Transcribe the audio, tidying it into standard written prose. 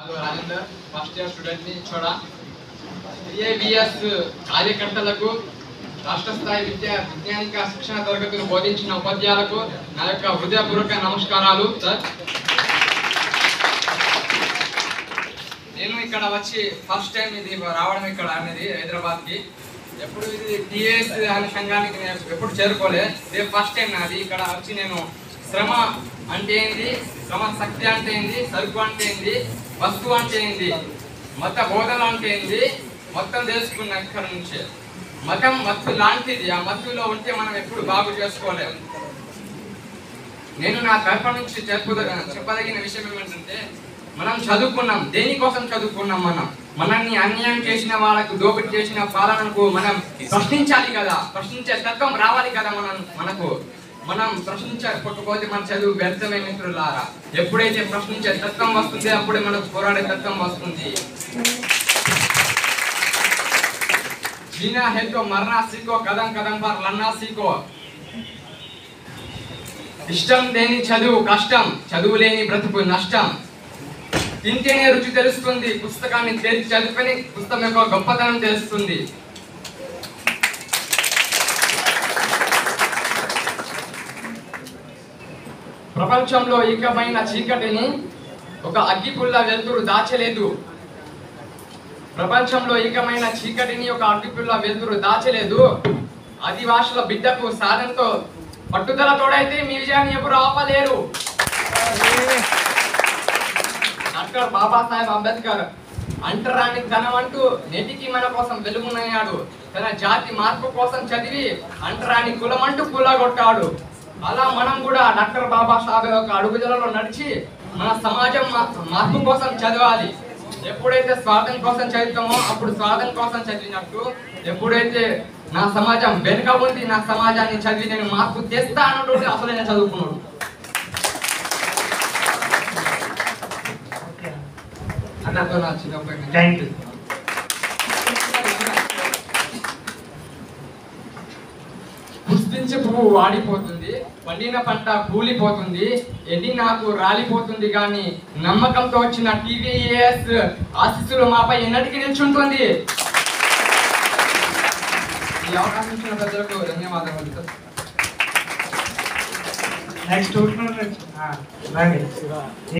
Rajender first year student ని చూడా ABS కార్యకర్తలకు రాష్ట్ర స్థాయి విజ్ఞానిక శిక్షణ తరగతులు బోధించిన ఉపాధ్యాయులకు నా యొక్క హృదయపూర్వక నమస్కారాలు సార్. నేను ఇక్కడ వచ్చి ఫస్ట్ టైం ఇది రావడం ఇక్కడ అనేది హైదరాబాద్కి. ఎప్పుడు ఇది టిఎస్ అనే సంఘానికి నేను ఎప్పుడు చేరుకోలే. ఇది ఫస్ట్ టైం నాది ఇక్కడ వచ్చి. నేను శ్రమ అంటే ఏంది, శ్రమ శక్తి అంటే ఏంది, సరుకు అంటే ఏంది, వస్తువు అంటే ఏంది, మత బోధన అంటే ఏంది మొత్తం తెలుసుకున్నా ఇక్కడ నుంచి. మతం మత్తు లాంటిది. ఆ మత్తులో ఉంటే మనం ఎప్పుడు బాగు చేసుకోలేము. నేను నా తరఫు నుంచి చెప్పదగిన విషయం ఏమిటంటే, మనం చదువుకున్నాం. దేనికోసం చదువుకున్నాం? మనల్ని అన్యాయం చేసిన వాళ్ళకు, దోపిడీ చేసిన పాలనకు మనం ప్రశ్నించాలి కదా. ప్రశ్నించే తత్వం రావాలి కదా మనకు. మనం ప్రశ్నించకపోతే మన చదువు వ్యర్థమే మిత్రులారా. ఎప్పుడైతే ప్రశ్నించే తత్వం వస్తుంది అప్పుడే మనకు పోరాడే తత్వం వస్తుంది. जीना है तो मरना सीखो, कदम कदम पर लड़ना सीखो. ఇష్టం లేని చదువు కష్టం, చదువు లేని బ్రతుకు నష్టం. తింటేనే రుచి తెలుస్తుంది, పుస్తకాన్ని తెరిచి చదువుకొని పుస్తకం యొక్క గొప్పతనం తెలుస్తుంది. ప్రపంచంలో ఇకపైన చీకటిని ఒక అగ్గిపుల్ల వెలుతురు దాచలేదు. ప్రపంచంలో ఏకమైన చీకటిని ఒక అగ్గిపుల్ల వెలుతురు దాచలేదు. ఆదివాసుల బిడ్డకు సాధనతో పట్టుదల తోడైతే మీ విజయాన్ని ఎవరు ఆపలేరు. డాక్టర్ బాబాసాహెబ్ అంబేద్కర్ అంటరాని ధనం అంటూ నేటికి మన కోసం వెలుగునయ్యాడు. తన జాతి మార్పు కోసం చదివి అంటరాని కులం అంటూ కూలగొట్టాడు. అలా మనం కూడా డాక్టర్ బాబాసాహెబ్ యొక్క అడుగుదలలో నడిచి మన సమాజం మార్పు కోసం చదవాలి. ఎప్పుడైతే స్వార్థం కోసం చదువుతామో అప్పుడు స్వార్థం కోసం చదివినట్టు. ఎప్పుడైతే నా సమాజం వెనుక ఉంది, నా సమాజాన్ని చదివి నేను మార్పు తెస్తా అన్నట్టు అసలు నేను చదువుకున్నాడు. అన్నతో నా చిన్న పుష్పించే పువ్వు వాడిపోతుంది, పండిన పంట కూలిపోతుంది, ఎండి నాకు రాలిపోతుంది, కానీ నమ్మకంతో వచ్చిన టీవీఎస్ ఆశీస్సులు మాపై ఎన్నటికీ నిల్చుంటుంది. ఈ అవకాశం ఇచ్చిన ప్రజలకు ధన్యవాదాలు.